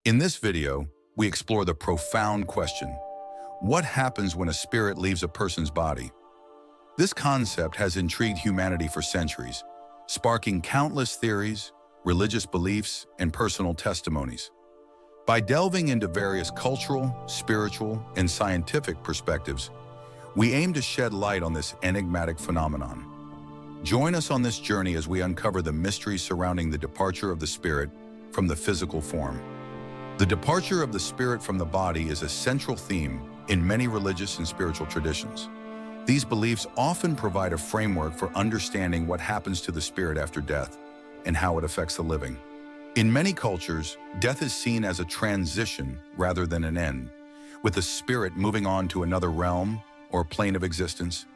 In this video, we explore the profound question: what happens when a spirit leaves a person's body? This concept has intrigued humanity for centuries, sparking countless theories, religious beliefs, and personal testimonies. By delving into various cultural, spiritual, and scientific perspectives, we aim to shed light on this enigmatic phenomenon. Join us on this journey as we uncover the mysteries surrounding the departure of the spirit from the physical form. The departure of the spirit from the body is a central theme in many religious and spiritual traditions. These beliefs often provide a framework for understanding what happens to the spirit after death and how it affects the living. In many cultures, death is seen as a transition rather than an end, with the spirit moving on to another realm or plane of existence.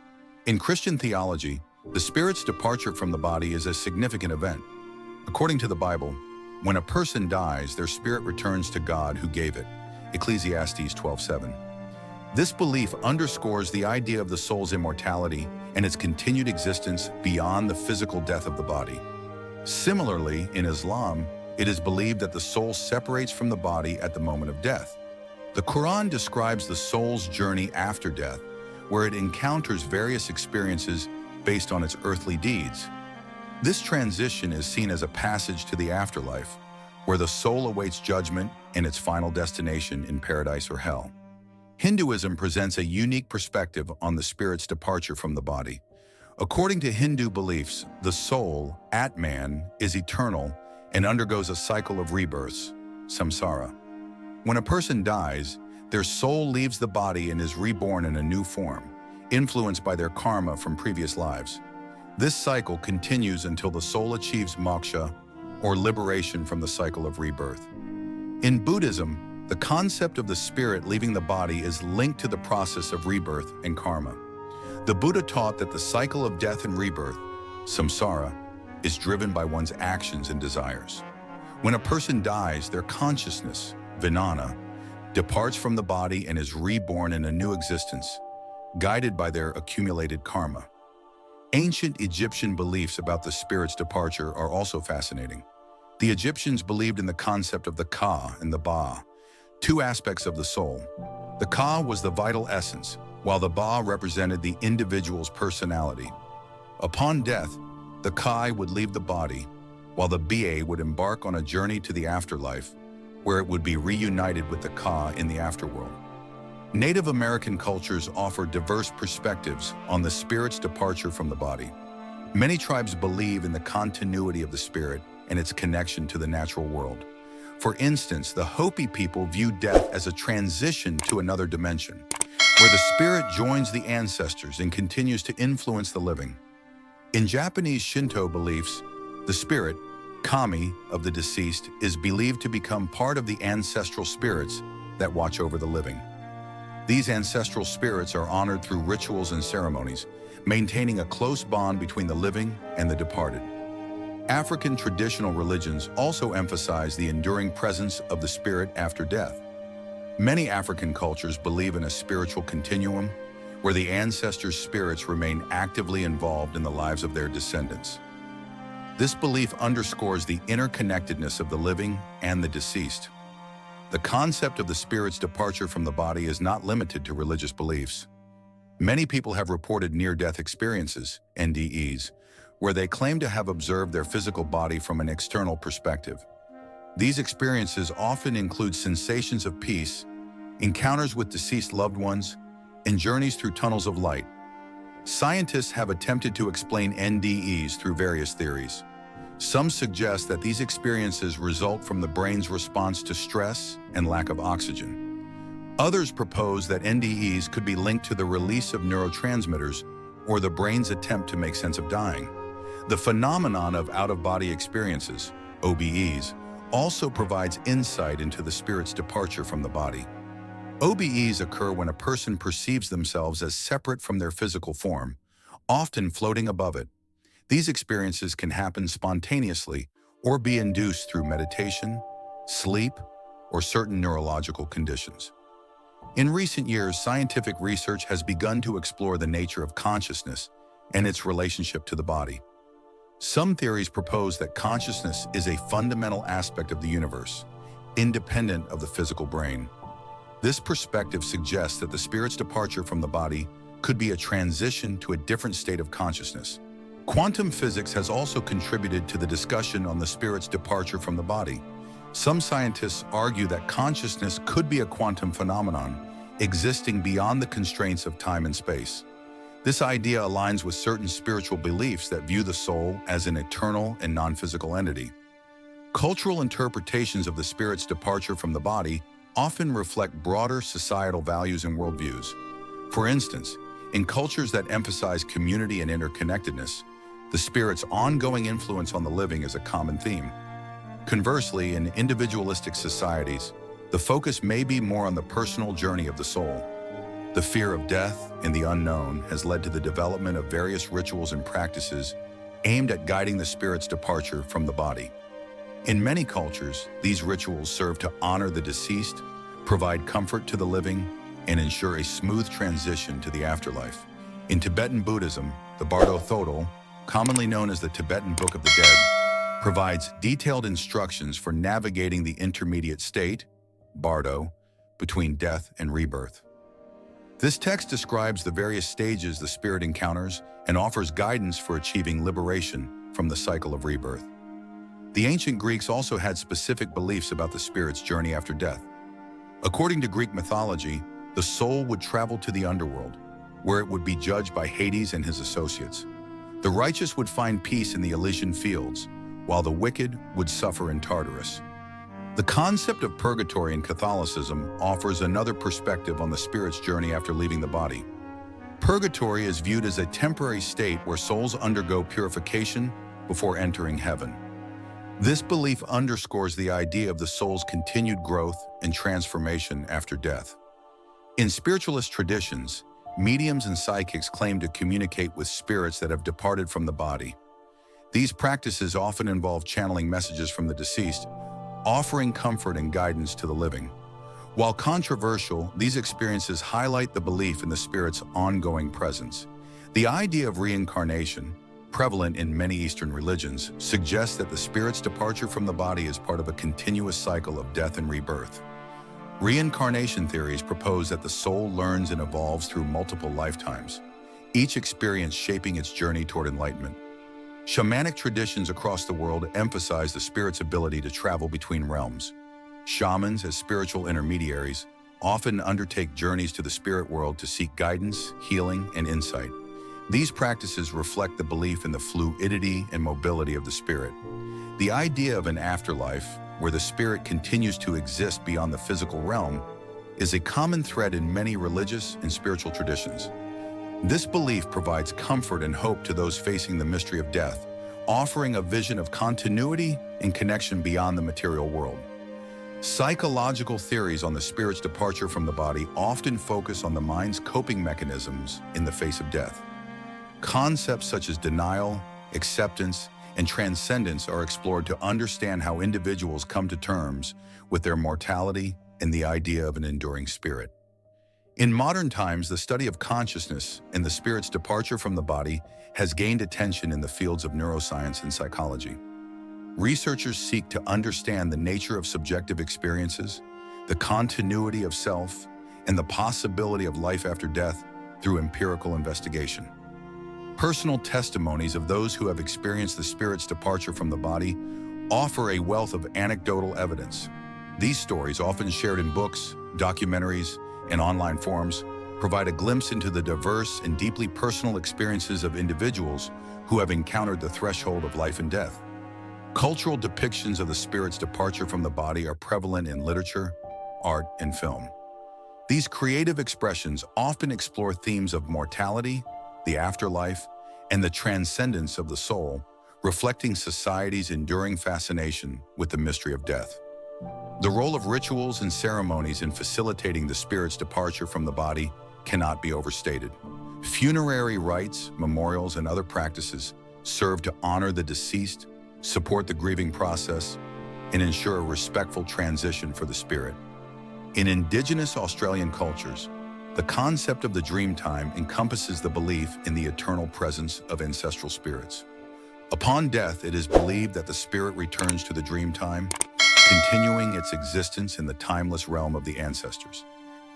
In Christian theology, the spirit's departure from the body is a significant event. According to the Bible, when a person dies, their spirit returns to God who gave it. Ecclesiastes 12:7. This belief underscores the idea of the soul's immortality and its continued existence beyond the physical death of the body. Similarly, in Islam, it is believed that the soul separates from the body at the moment of death. The Quran describes the soul's journey after death, where it encounters various experiences based on its earthly deeds. This transition is seen as a passage to the afterlife, where the soul awaits judgment and its final destination in paradise or hell. Hinduism presents a unique perspective on the spirit's departure from the body. According to Hindu beliefs, the soul, Atman, is eternal and undergoes a cycle of rebirths, samsara. When a person dies, their soul leaves the body and is reborn in a new form, influenced by their karma from previous lives. This cycle continues until the soul achieves moksha, or liberation from the cycle of rebirth. In Buddhism, the concept of the spirit leaving the body is linked to the process of rebirth and karma. The Buddha taught that the cycle of death and rebirth, samsara, is driven by one's actions and desires. When a person dies, their consciousness, vijnana, departs from the body and is reborn in a new existence, guided by their accumulated karma. Ancient Egyptian beliefs about the spirit's departure are also fascinating. The Egyptians believed in the concept of the Ka and the Ba, two aspects of the soul. The Ka was the vital essence, while the Ba represented the individual's personality. Upon death, the Ka would leave the body, while the Ba would embark on a journey to the afterlife, where it would be reunited with the Ka in the afterworld. Native American cultures offer diverse perspectives on the spirit's departure from the body. Many tribes believe in the continuity of the spirit and its connection to the natural world. For instance, the Hopi people view death as a transition to another dimension, where the spirit joins the ancestors and continues to influence the living. In Japanese Shinto beliefs, the spirit, kami, of the deceased is believed to become part of the ancestral spirits that watch over the living. These ancestral spirits are honored through rituals and ceremonies, maintaining a close bond between the living and the departed. African traditional religions also emphasize the enduring presence of the spirit after death. Many African cultures believe in a spiritual continuum, where the ancestors' spirits remain actively involved in the lives of their descendants. This belief underscores the interconnectedness of the living and the deceased. The concept of the spirit's departure from the body is not limited to religious beliefs. Many people have reported near-death experiences, NDEs, where they claim to have observed their physical body from an external perspective. These experiences often include sensations of peace, encounters with deceased loved ones, and journeys through tunnels of light. Scientists have attempted to explain NDEs through various theories. Some suggest that these experiences result from the brain's response to stress and lack of oxygen. Others propose that NDEs could be linked to the release of neurotransmitters or the brain's attempt to make sense of dying. The phenomenon of out-of-body experiences, OBEs, also provides insight into the spirit's departure from the body. OBEs occur when a person perceives themselves as separate from their physical form, often floating above it. These experiences can happen spontaneously or be induced through meditation, sleep, or certain neurological conditions. In recent years, scientific research has begun to explore the nature of consciousness and its relationship to the body. Some theories propose that consciousness is a fundamental aspect of the universe, independent of the physical brain. This perspective suggests that the spirit's departure from the body could be a transition to a different state of consciousness. Quantum physics has also contributed to the discussion on the spirit's departure from the body. Some scientists argue that consciousness could be a quantum phenomenon, existing beyond the constraints of time and space. This idea aligns with certain spiritual beliefs that view the soul as an eternal and non-physical entity. Cultural interpretations of the spirit's departure from the body often reflect broader societal values and worldviews. For instance, in cultures that emphasize community and interconnectedness, the spirit's ongoing influence on the living is a common theme. Conversely, in individualistic societies, the focus may be more on the personal journey of the soul. The fear of death and the unknown has led to the development of various rituals and practices aimed at guiding the spirit's departure from the body. In many cultures, these rituals serve to honor the deceased, provide comfort to the living, and ensure a smooth transition to the afterlife. In Tibetan Buddhism, the Bardo Thodol, commonly known as the Tibetan Book of the Dead, provides detailed instructions for navigating the intermediate state, Bardo, between death and rebirth. This text describes the various stages the spirit encounters and offers guidance for achieving liberation from the cycle of rebirth. The ancient Greeks also had specific beliefs about the spirit's journey after death. According to Greek mythology, the soul would travel to the underworld, where it would be judged by Hades and his associates. The righteous would find peace in the Elysian fields, while the wicked would suffer in Tartarus. The concept of purgatory in Catholicism offers another perspective on the spirit's journey after leaving the body. Purgatory is viewed as a temporary state where souls undergo purification before entering heaven. This belief underscores the idea of the soul's continued growth and transformation after death. In spiritualist traditions, mediums and psychics claim to communicate with spirits that have departed from the body. These practices often involve channeling messages from the deceased, offering comfort and guidance to the living. While controversial, these experiences highlight the belief in the spirit's ongoing presence. The idea of reincarnation, prevalent in many Eastern religions, suggests that the spirit's departure from the body is part of a continuous cycle of death and rebirth. Reincarnation theories propose that the soul learns and evolves through multiple lifetimes, each experience shaping its journey toward enlightenment. Shamanic traditions across the world emphasize the spirit's ability to travel between realms. Shamans, as spiritual intermediaries, often undertake journeys to the spirit world to seek guidance, healing, and insight. These practices reflect the belief in the fluidity and mobility of the spirit. The idea of an afterlife, where the spirit continues to exist beyond the physical realm, is a common thread in many religious and spiritual traditions. This belief provides comfort and hope to those facing the mystery of death, offering a vision of continuity and connection beyond the material world. Psychological theories on the spirit's departure from the body often focus on the mind's coping mechanisms in the face of death. Concepts such as denial, acceptance, and transcendence are explored to understand how individuals come to terms with their mortality and the idea of an enduring spirit. In modern times, the study of consciousness and the spirit's departure from the body has gained attention in the fields of neuroscience and psychology. Researchers seek to understand the nature of subjective experiences, the continuity of self, and the possibility of life after death through empirical investigation. Personal testimonies of those who have experienced the spirit's departure from the body offer a wealth of anecdotal evidence. These stories, often shared in books, documentaries, and online forums, provide a glimpse into the diverse and deeply personal experiences of individuals who have encountered the threshold of life and death. Cultural depictions of the spirit's departure from the body are prevalent in literature, art, and film. These creative expressions often explore themes of mortality, the afterlife, and the transcendence of the soul, reflecting society's enduring fascination with the mystery of death. The role of rituals and ceremonies in facilitating the spirit's departure from the body cannot be overstated. Funerary rites, memorials, and other practices serve to honor the deceased, support the grieving process, and ensure a respectful transition for the spirit. In Indigenous Australian cultures, the concept of the dream time encompasses the belief in the eternal presence of ancestral spirits. Upon death, it is believed that the spirit returns to the dream time, continuing its existence in the timeless realm of the ancestors.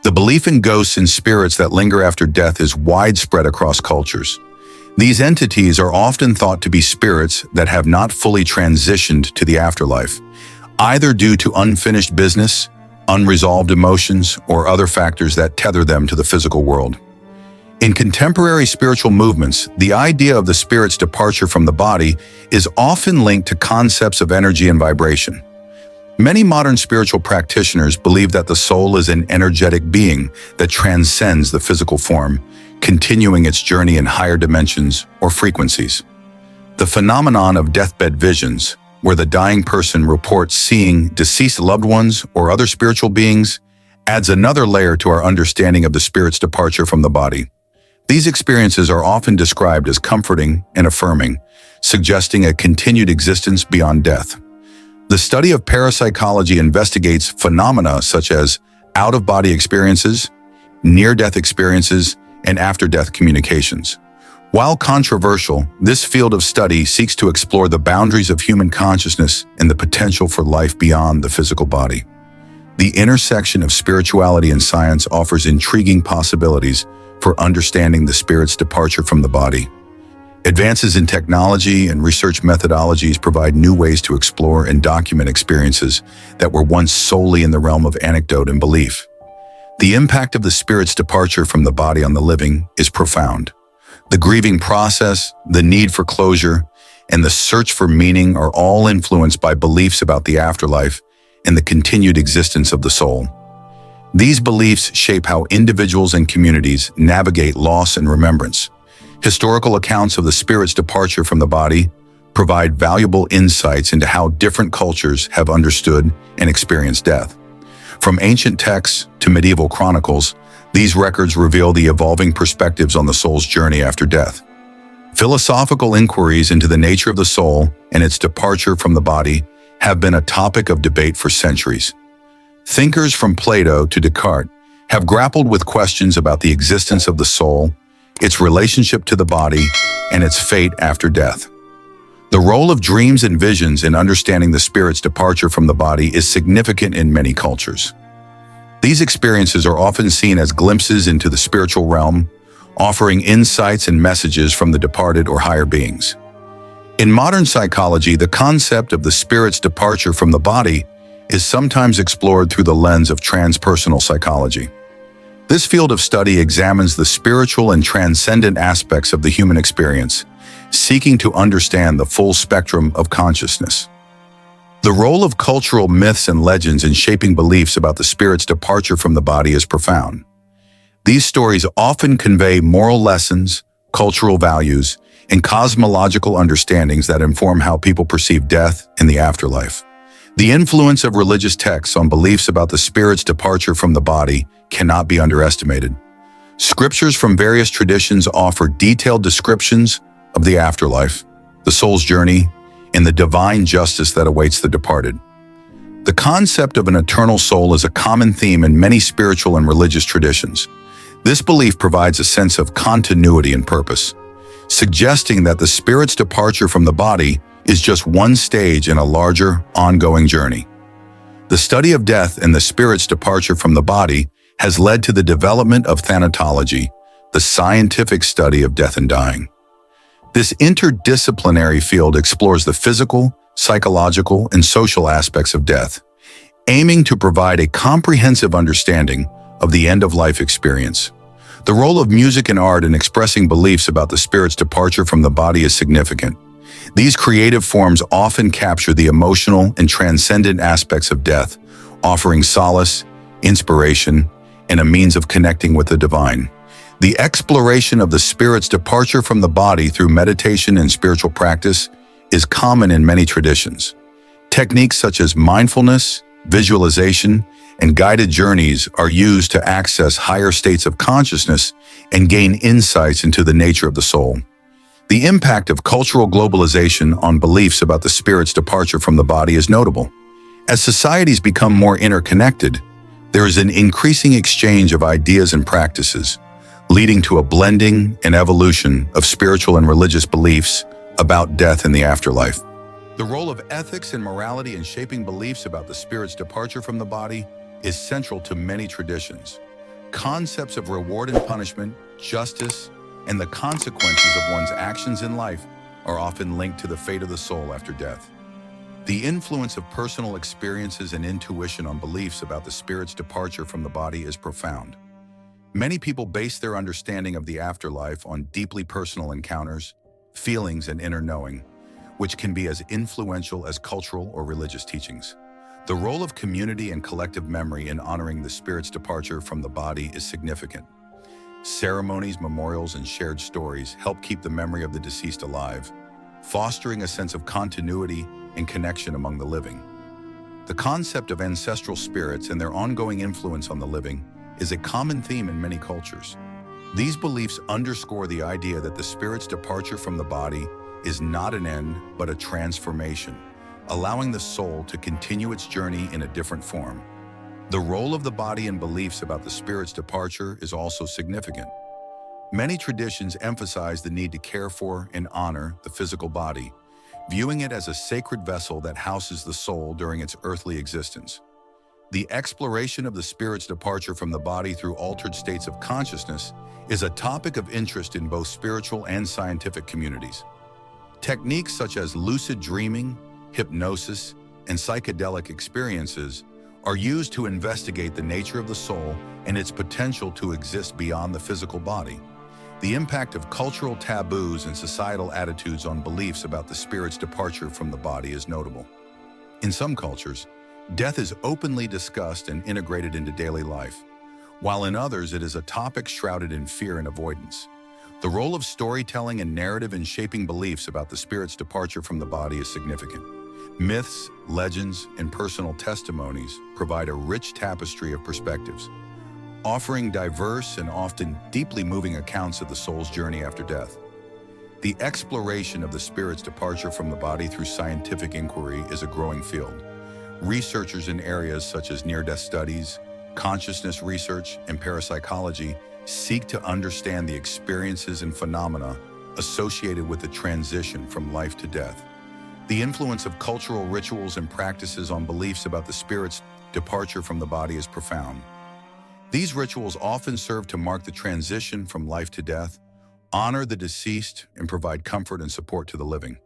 The belief in ghosts and spirits that linger after death is widespread across cultures. These entities are often thought to be spirits that have not fully transitioned to the afterlife, either due to unfinished business, unresolved emotions, or other factors that tether them to the physical world. In contemporary spiritual movements, the idea of the spirit's departure from the body is often linked to concepts of energy and vibration. Many modern spiritual practitioners believe that the soul is an energetic being that transcends the physical form, continuing its journey in higher dimensions or frequencies. The phenomenon of deathbed visions, where the dying person reports seeing deceased loved ones or other spiritual beings, adds another layer to our understanding of the spirit's departure from the body. These experiences are often described as comforting and affirming, suggesting a continued existence beyond death. The study of parapsychology investigates phenomena such as out-of-body experiences, near-death experiences, and after-death communications. While controversial, this field of study seeks to explore the boundaries of human consciousness and the potential for life beyond the physical body. The intersection of spirituality and science offers intriguing possibilities for understanding the spirit's departure from the body. Advances in technology and research methodologies provide new ways to explore and document experiences that were once solely in the realm of anecdote and belief. The impact of the spirit's departure from the body on the living is profound. The grieving process, the need for closure, and the search for meaning are all influenced by beliefs about the afterlife and the continued existence of the soul. These beliefs shape how individuals and communities navigate loss and remembrance. Historical accounts of the spirit's departure from the body provide valuable insights into how different cultures have understood and experienced death. From ancient texts to medieval chronicles, these records reveal the evolving perspectives on the soul's journey after death. Philosophical inquiries into the nature of the soul and its departure from the body have been a topic of debate for centuries. Thinkers from Plato to Descartes have grappled with questions about the existence of the soul, its relationship to the body, and its fate after death. The role of dreams and visions in understanding the spirit's departure from the body is significant in many cultures. These experiences are often seen as glimpses into the spiritual realm, offering insights and messages from the departed or higher beings. In modern psychology, the concept of the spirit's departure from the body is sometimes explored through the lens of transpersonal psychology. This field of study examines the spiritual and transcendent aspects of the human experience, seeking to understand the full spectrum of consciousness. The role of cultural myths and legends in shaping beliefs about the spirit's departure from the body is profound. These stories often convey moral lessons, cultural values, and cosmological understandings that inform how people perceive death and the afterlife. The influence of religious texts on beliefs about the spirit's departure from the body cannot be underestimated. Scriptures from various traditions offer detailed descriptions of the afterlife, the soul's journey, and the divine justice that awaits the departed. The concept of an eternal soul is a common theme in many spiritual and religious traditions. This belief provides a sense of continuity and purpose, suggesting that the spirit's departure from the body is just one stage in a larger, ongoing journey. The study of death and the spirit's departure from the body has led to the development of thanatology, the scientific study of death and dying. This interdisciplinary field explores the physical, psychological, and social aspects of death, aiming to provide a comprehensive understanding of the end-of-life experience. The role of music and art in expressing beliefs about the spirit's departure from the body is significant. These creative forms often capture the emotional and transcendent aspects of death, offering solace, inspiration, and a means of connecting with the divine. The exploration of the spirit's departure from the body through meditation and spiritual practice is common in many traditions. Techniques such as mindfulness, visualization, and guided journeys are used to access higher states of consciousness and gain insights into the nature of the soul. The impact of cultural globalization on beliefs about the spirit's departure from the body is notable. As societies become more interconnected, there is an increasing exchange of ideas and practices, leading to a blending and evolution of spiritual and religious beliefs about death and the afterlife. The role of ethics and morality in shaping beliefs about the spirit's departure from the body is central to many traditions. Concepts of reward and punishment, justice, and the consequences of one's actions in life are often linked to the fate of the soul after death. The influence of personal experiences and intuition on beliefs about the spirit's departure from the body is profound. Many people base their understanding of the afterlife on deeply personal encounters, feelings, and inner knowing, which can be as influential as cultural or religious teachings. The role of community and collective memory in honoring the spirit's departure from the body is significant. Ceremonies, memorials, and shared stories help keep the memory of the deceased alive, fostering a sense of continuity and connection among the living. The concept of ancestral spirits and their ongoing influence on the living is a common theme in many cultures. These beliefs underscore the idea that the spirit's departure from the body is not an end, but a transformation, allowing the soul to continue its journey in a different form. The role of the body and beliefs about the spirit's departure is also significant. Many traditions emphasize the need to care for and honor the physical body, viewing it as a sacred vessel that houses the soul during its earthly existence. The exploration of the spirit's departure from the body through altered states of consciousness is a topic of interest in both spiritual and scientific communities. Techniques such as lucid dreaming, hypnosis, and psychedelic experiences are used to investigate the nature of the soul and its potential to exist beyond the physical body. The impact of cultural taboos and societal attitudes on beliefs about the spirit's departure from the body is notable. In some cultures, death is openly discussed and integrated into daily life, while in others it is a topic shrouded in fear and avoidance. The role of storytelling and narrative in shaping beliefs about the spirit's departure from the body is significant. Myths, legends, and personal testimonies provide a rich tapestry of perspectives, offering diverse and often deeply moving accounts of the soul's journey after death. The exploration of the spirit's departure from the body through scientific inquiry is a growing field. Researchers in areas such as near-death studies, consciousness research, and parapsychology seek to understand the experiences and phenomena associated with the transition from life to death. The influence of cultural rituals and practices on beliefs about the spirit's departure from the body is profound. These rituals often serve to mark the transition from life to death, honor the deceased, and provide comfort and support to the living.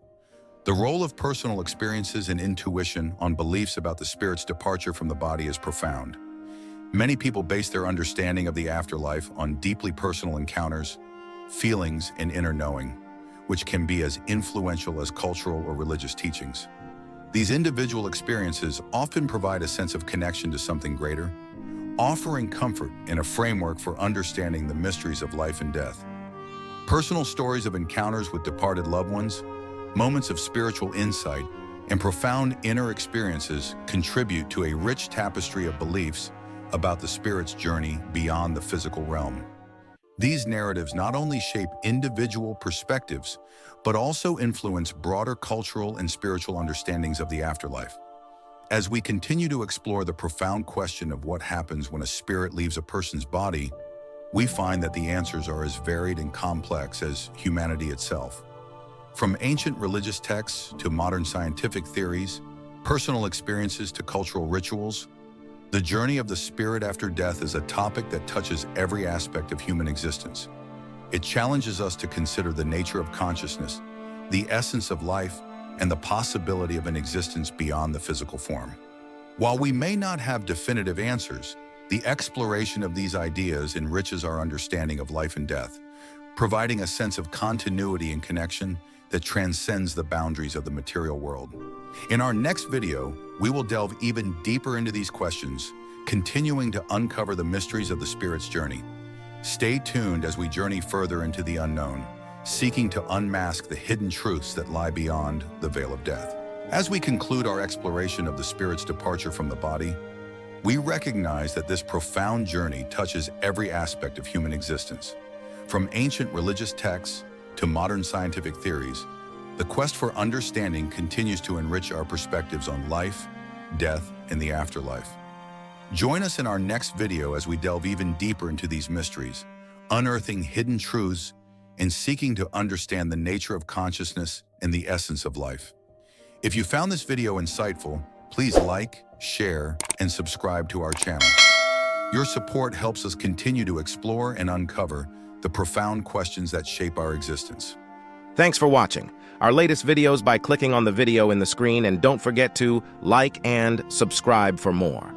The role of personal experiences and intuition on beliefs about the spirit's departure from the body is profound. Many people base their understanding of the afterlife on deeply personal encounters, feelings, and inner knowing, which can be as influential as cultural or religious teachings. These individual experiences often provide a sense of connection to something greater, offering comfort and a framework for understanding the mysteries of life and death. Personal stories of encounters with departed loved ones, moments of spiritual insight, and profound inner experiences contribute to a rich tapestry of beliefs about the spirit's journey beyond the physical realm. These narratives not only shape individual perspectives, but also influence broader cultural and spiritual understandings of the afterlife. As we continue to explore the profound question of what happens when a spirit leaves a person's body, we find that the answers are as varied and complex as humanity itself. From ancient religious texts to modern scientific theories, personal experiences to cultural rituals, the journey of the spirit after death is a topic that touches every aspect of human existence. It challenges us to consider the nature of consciousness, the essence of life, and the possibility of an existence beyond the physical form. While we may not have definitive answers, the exploration of these ideas enriches our understanding of life and death, providing a sense of continuity and connection that transcends the boundaries of the material world. In our next video, we will delve even deeper into these questions, continuing to uncover the mysteries of the spirit's journey. Stay tuned as we journey further into the unknown, seeking to unmask the hidden truths that lie beyond the veil of death. As we conclude our exploration of the spirit's departure from the body, we recognize that this profound journey touches every aspect of human existence. From ancient religious texts to modern scientific theories, the quest for understanding continues to enrich our perspectives on life, death, and the afterlife. Join us in our next video as we delve even deeper into these mysteries, unearthing hidden truths and seeking to understand the nature of consciousness and the essence of life. If you found this video insightful, please like, share, and subscribe to our channel. Your support helps us continue to explore and uncover the profound questions that shape our existence. Thanks for watching our latest videos by clicking on the video in the screen, and don't forget to like and subscribe for more.